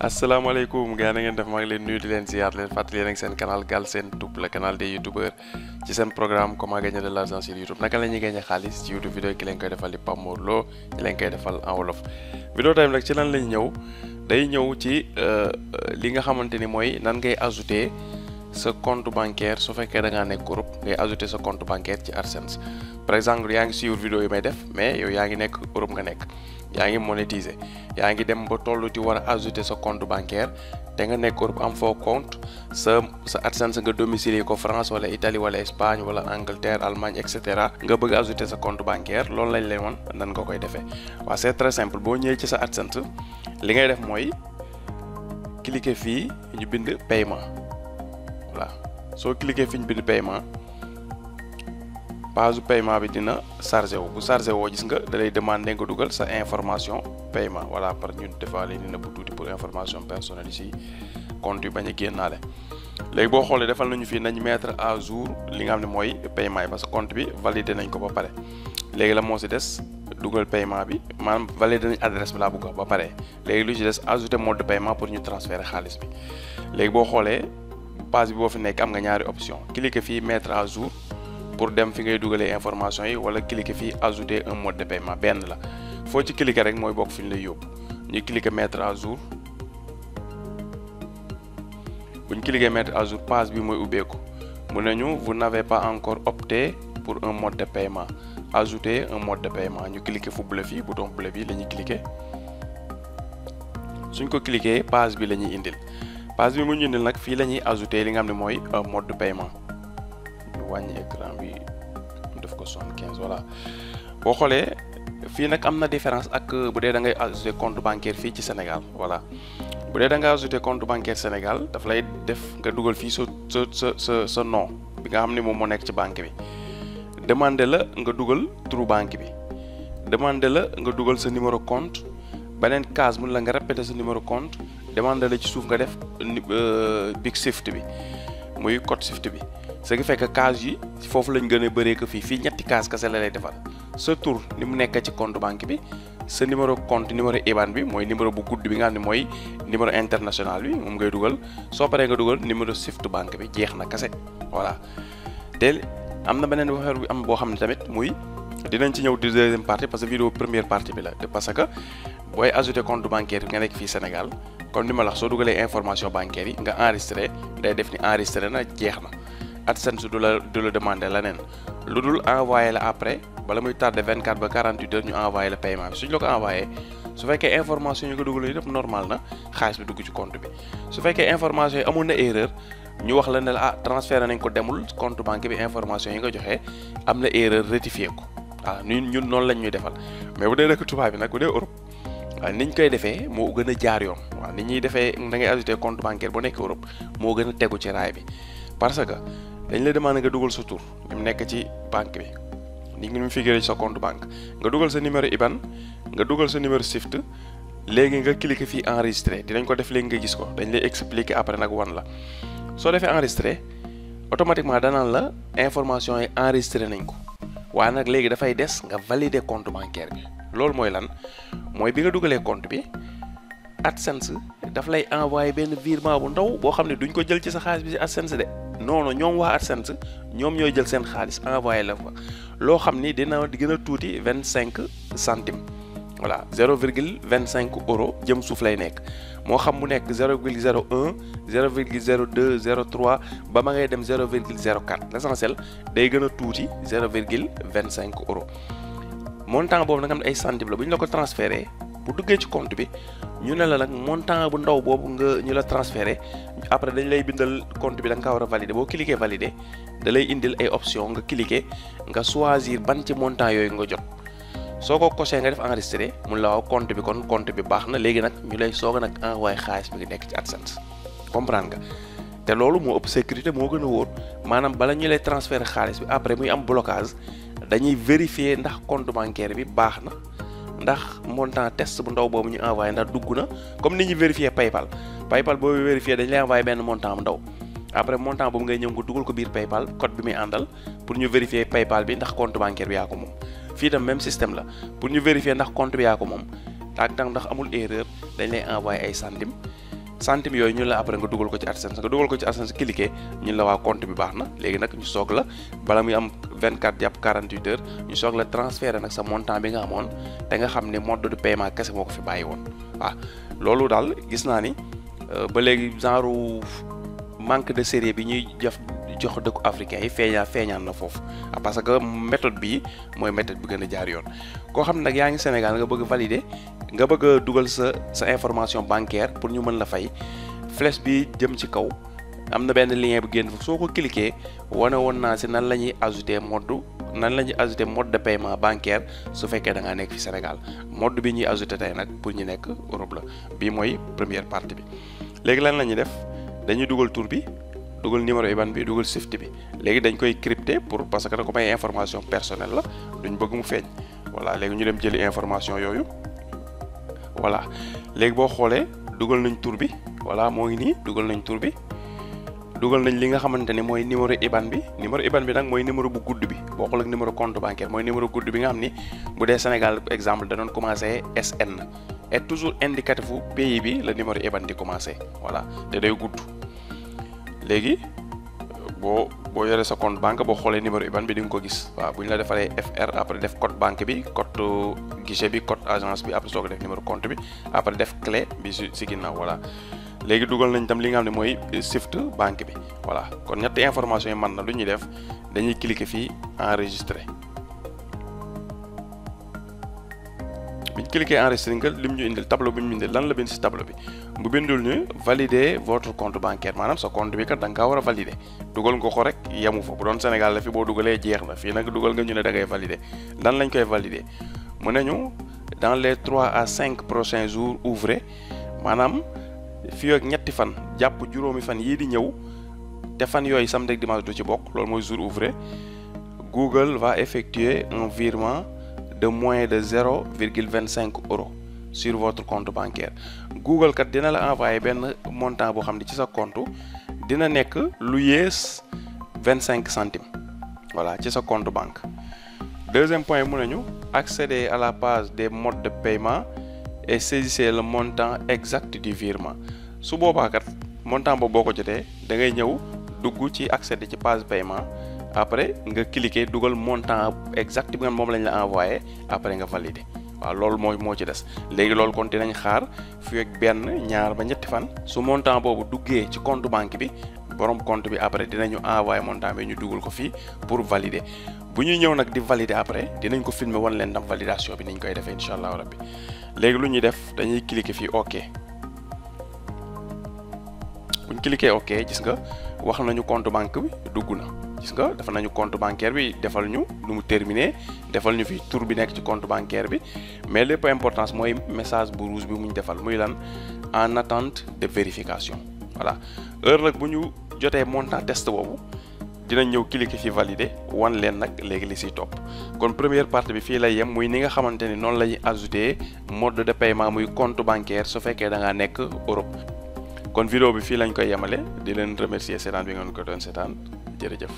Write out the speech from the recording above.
asalaamaaleykum gars na ngeen def maa ngi leen nuyu di leen ziar leen fàttali yéen ak seen canal Galsen Tube le canal des youtubeurs ci seen programme comment gagner de l'argent sur YouTube naka la ñuy gagner xaalis ci YouTube vidéo ki leen koy defal di Pape Mor Lo ci leen koy defal en wolof. vidéo time nag ci lan lañ ñëw day ñëw ci li nga xamante ni mooy nan ngay ajouter sa compte bancaire su fekkee da ngaa nekk Europe ngay ajouter sa compte bancaire ci AdSense. par exemple yaa ngi suivre vidéo yi may def mais yow yaa ngi nekk Europe nga nekk yaa ngi monétiser yaa ngi dem ba tollu ci war a ajouter sa compte bancaire te nga nekk Europe am foo compte sa AdSense nga domicilier ko France wala Italie wala Espagne wala Angleterre Allemagne et cetera nga bëgg ajouter sa compte bancaire loolu lañ lay woon nan nga koy defee. waaw c'est très simple boo ñëwee ci sa AdSense li ngay def mooy cliquer fii ñu bind paiement voilà soo cliquer fi ñu bind paiement. page paiement bi dina chargé wu bu chargé woo gis nga da lay demander nga dugal sa information paiement voilà par ñun defaale ni na bu tuuti pour information personnelle ici compte yu bañ a génnaale. léegi boo xoolee defal nañu fii nañ mettre à jour li nga xam ne mooy paiement yi parce que compte bi validé nañ ko ba pare léegi la moo si des dugal paiement bi maanaam validé nañ adresse bi laa bëgg ba pare léegi lu ci des ajouter mode de paiement pour ñu transférer xaalis bi. léegi boo xoolee page bi boo fi nekk am nga ñaari option cliquer fii mettre à jour pour dem fi ngay dugalee information yi wala cliquer fii ajouter un mode de paiement benn la foo ci cliquer rek mooy bokk fi ñu lay yóbbu ñu cliquer mettre à jour bu ñu cliquer mettre à jour page bi mooy ubbeeku mu ne ñu vous n'avez pas encore opté pour un mode de paiement ajouter un mode de paiement ñu cliquer fu bleu fii bouton bleu bi la ñuy cliquer suñ ko cliquer page bi la ñuy indil page bi mu ñu indil nag fii la ñuy ajouter li nga xam ne mooy un mode de paiement. wàññi écran bi def ko 75 voilà boo xoolee fii nag am na différence ak bu dee da ngay ajouter compte bancaire fii ci Sénégal voilà bu dee da nga ajouter compte bancaire Sénégal daf lay def nga dugal fii sa nom bi nga xam ne moom moo nekk ci banque bi demander la nga dugal turu banque bi demander la nga dugal sa numéro compte beneen case mun la nga répéter sa numéro compte demander la ci suuf nga def big shift bi muy code shift bi. ce qui fait que case yi foofu lañ gën a bëree ko fii ñetti case kese la lay defal sa tur ni mu nekk ci compte banque bi sa numéro compte numéro IBAN bi mooy numéro bu gudd bi nga xam ne mooy numéro international bi moom ngay dugal soo paree nga dugal numéro Swift banque bi jeex na kese voilà. te am na beneen affaire bi am boo xam ne tamit muy dinañ ci ñëw di deuxième partie parce que vidéo première partie bi la parce que booy ajouter compte bancaire bi nga nekk fii Sénégal comme ni ma la wax soo dugalee information bancaire yi nga enregistré day def ni enregistré na jeex na. AdSense du la demander leneen lu dul envoyé la après bala muy tardé 24 ba 48 heures ñu envoyé la paiement bi suñ la ko envoyé su fekkee information yi nga dugal yi def normal na xaalis bi dugg ci compte bi su fekkee information yi amul na erreur ñu wax la ne la transféré nañ ko demul compte banque bi information yi nga joxe am na erreur rectifié ko waaw ñun noonu lañ ñuy defal mais bu dee dëkk tubaab bi nag bu dee Europe waaw niñ koy defee moo gën a jaar yoon waaw ni ñuy defee da ngay ajouter compte bancaire bu nekk Europe moo gën a tegu ci raay bi parce que dañ lay demandé nga dugal sa tur mu nekk ci banque bi ni ngi mu figuré ci sa compte banque nga dugal sa numéro IBAN nga dugal sa numéro Swift léegi nga cliquer fii enregistré dinañ ko def léegi nga gis ko dañ lay expliquer après nag wan la soo defee enregistré automatiquement danaan la information yi enregistré nañ ko waaye nag léegi dafay des nga valider compte bancaire bi loolu mooy lan mooy bi nga dugalee compte bi AdSense daf lay envoyer benn virement bu ndaw boo xam ne duñ ko jël ci sa xaalis bi ci AdSense de non ñoom waa AdSense ñoom ñooy jël seen xaalis envoyé la fa loo xam ni dina gën a tuuti 25 centimes voilà 0,25 euro jëm suuf lay nekk moo xam mu nekk 0,01 0,02 0,3 ba ma ngay dem 0,04 l'essentiel day gën a tuuti 0,25 euro montant boobu nag am ay centimes la bu ñu la ko transféré bu duggee ci compte bi ñu ne la nag montant bu ndaw boobu nga ñu la transféré après dañ lay bindal compte bi da nga kaa war a valider boo cliquer valider da lay indil ay option nga cliquer nga choisir ban ci montant yooyu nga jot soo ko coché nga def enregistré mun la waaw compte bi kon compte bi baax na léegi nag ñu lay soog a nag envoyé xaalis bi nga nekk ci AdSense comprendre nga te loolu moo ëpp sécurité moo gën a wóor maanaam bala ñu lay transféré xaalis bi après muy am blocage dañuy vérifier ndax compte bancaire bi baax na ndax montant test bu ndaw boobu ñu envoyé ndax dugg na comme ni ñuy vérifier PayPal boobu vérifier dañ lay envoyé benn montant bu ndaw après montant boobu ngay ñëw nga dugal ko biir PayPal code bi muy àndal pour ñu vérifier PayPal bi ndax compte bancaire bi yaa ko moom fii tam même système la pour ñu vérifier ndax compte bi yaa ko moom ndax amul erreur dañ lay envoyé ay centimes centime yooyu ñu la après nga dugal ko ci AdSense nga dugal ko ci AdSense cliquer ñu la waa compte bi baax na léegi nag ñu soog la bala muy am 24 jàpp 48 heures ñu soog la transférer nag sa montant bi nga amoon te nga xam ne mode de paiement kese moo ko fi bàyyi woon waaw loolu daal gis naa ni ba léegi genre manque de sérieux bi ñuy jox dëkku africain yi feeñaan na foofu parce que méthode bii mooy méthode bi gën a jaar yoon koo xam ne nag yaa ngi Sénégal nga bëgg valider nga bëgg a dugal sa information bancaire pour ñu mën la fay flèche bi jëm ci kaw am na benn lien bu génn foofu soo ko cliquer wane woon naa si nan la ñuy ajouter mode de paiement bancaire su fekkee da ngaa nekk fi Sénégal mode bi ñuy ajouter tey nag pour ñu nekk Europe la bii mooy première partie bi léegi lan la ñuy def dañuy dugal tur bi dugal numéro IBAN bi dugal SWIFT bi léegi dañ koy crypter parce que da ko may information personnelle la duñ bëgg mu feeñ voilà léegi ñu dem jëli information yooyu voilà léegi boo xoolee dugal nañ tur bi voilà moo ngi nii dugal nañ tur bi dugal nañ li nga xamante ni mooy numéro IBAN bi nag mooy numéro bu gudd bi bokkul ak numéro compte bancaire mooy numéro gudd bi nga xam ni bu dee Sénégal exemple da doon commencé SN et toujours indicatif fu pays bi la numéro IBAN di commencé voilà te day gudd léegi boo yoree sa compte banque boo xoolee numéro IBAN bi di nga ko gis waaw bu ñu la defaree FR après def code banque bi code guichet bi code agence bi après soo ko def numéro compte bi après def clé bi si ginnaaw voilà léegi dugal nañ tam li nga xam ne mooy SWIFT banque bi voilà kon ñetti information yi man na lu ñuy def dañuy cliquer fii enregistrer biñ cliquer enregistrer nga lim ñu indil tableau bi mu indil lan la bind si tableau bi bu bindul ñu valider votre compte bancaire maanaam sa compte bi kat da nga kaa war a valider dugal nga ko rek yemu fa bu doon Sénégal la fi boo dugalee jeex na fii nag dugal nga ñu ne da ngay valider lan lañ koy valider mu ne ñu dans les 3 à 5 prochains jours ouvrés maanaam fii ak ñetti fan jàpp juróomi fan yii di ñëw te fan yooyu samedi ak dimanche du ci bokk loolu mooy jour ouvré Google va effectuer un virement de moins de 0,25 € sur votre compte bancaire Google kat dina la envoyer benn montant boo xam ne ci sa compte dina nekk lu yées 25 centimes voilà ci sa compte banque. Deuxième point mu nañu accéder à la page des modes de paiement et saisissez le montant exact du virement su boobaa kat montant boobu boo ko jotee da ngay ñëw dugg ci accéder ci page paiement après nga cliquer dugal montant exact bi nga moom lañ la envoyé après nga valider waaw loolu moo ci des léegi loolu kon dinañ xaar fii ak benn ñaar ba ñetti fan su montant boobu duggee ci compte banque bi borom compte bi après dinañu envoyé montant bi ñu dugal ko fii pour valider bu ñuy ñëw nag di valider après dinañ ko filmer wan leen ndam validation bi niñ koy defee incha allahu rabbi léegi lu ñuy def dañuy cliquer fii OK buñ cliquer OK gis nga wax nañu compte banque bi dugg na gis nga dafa nañu compte bancaire bi defal ñu nu mu terminé defal ñu fi tur bi nekk ci compte bancaire bi mais lépp importance mooy message bu rouge bi mu ñu defal muy lan en attente de vérification voilà heure nag bu ñu jotee montant test boobu dinañ ñëw cliquer fi valider wan leen nag léegi li siy topp kon première partie bi fii lay yem muy ni nga xamante ni noonu la ñuy ajouter mode de paiement muy compte bancaire su fekkee da ngaa nekk Europe kon vidéo bi fii lañ koy yemale di leen remercier seetaan bi ngeen ko doon seetaan jërëjëf